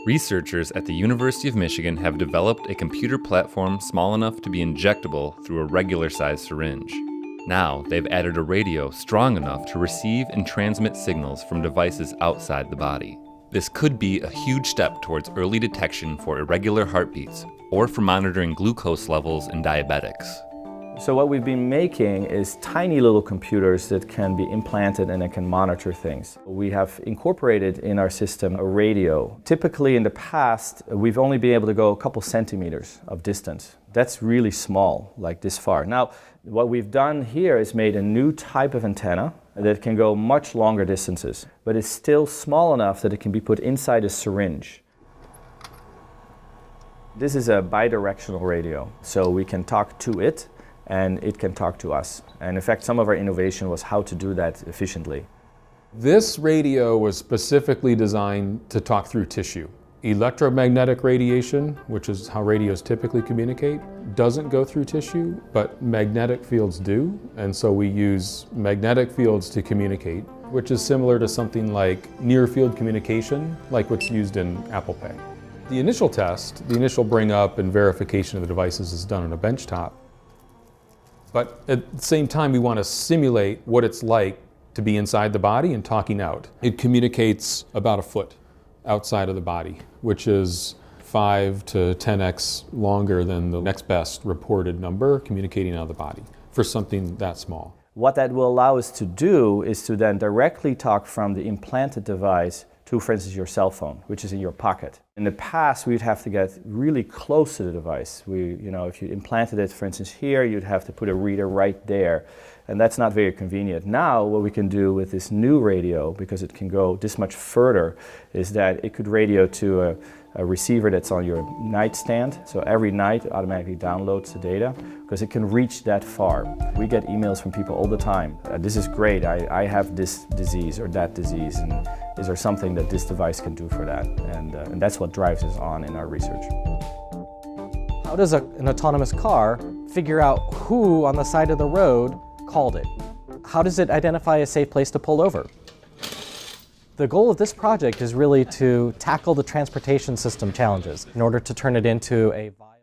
Researchers at the University of Michigan have developed a computer platform small enough to be injectable through a regular-sized syringe. Now, they've added a radio strong enough to receive and transmit signals from devices outside the body. This could be a huge step towards early detection for irregular heartbeats or for monitoring glucose levels in diabetics. So what we've been making is tiny little computers that can be implanted and that can monitor things. We have incorporated in our system a radio. Typically in the past, we've only been able to go a couple centimeters of distance. That's really small, like this far. Now, what we've done here is made a new type of antenna that can go much longer distances, but it's still small enough that it can be put inside a syringe. This is a bidirectional radio, so we can talk to it and it can talk to us. And in fact, some of our innovation was how to do that efficiently. This radio was specifically designed to talk through tissue. Electromagnetic radiation, which is how radios typically communicate, doesn't go through tissue, but magnetic fields do. And so we use magnetic fields to communicate, which is similar to something like near-field communication, like what's used in Apple Pay. The initial test, the initial bring up and verification of the devices is done on a benchtop. But at the same time, we want to simulate what it's like to be inside the body and talking out. It communicates about a foot outside of the body, which is 5 to 10x longer than the next best reported number communicating out of the body for something that small. What that will allow us to do is to then directly talk from the implanted device to, for instance, your cell phone, which is in your pocket. In the past, we'd have to get really close to the device. If you implanted it, for instance, here, you'd have to put a reader right there, and that's not very convenient. Now, what we can do with this new radio, because it can go this much further, is that it could radio to a receiver that's on your nightstand. So every night, it automatically downloads the data, because it can reach that far. We get emails from people all the time. This is great, I have this disease or that disease, and is there something that this device can do for that? And that's what drives us on in our research. How does an autonomous car figure out who on the side of the road called it? How does it identify a safe place to pull over? The goal of this project is really to tackle the transportation system challenges in order to turn it into a viable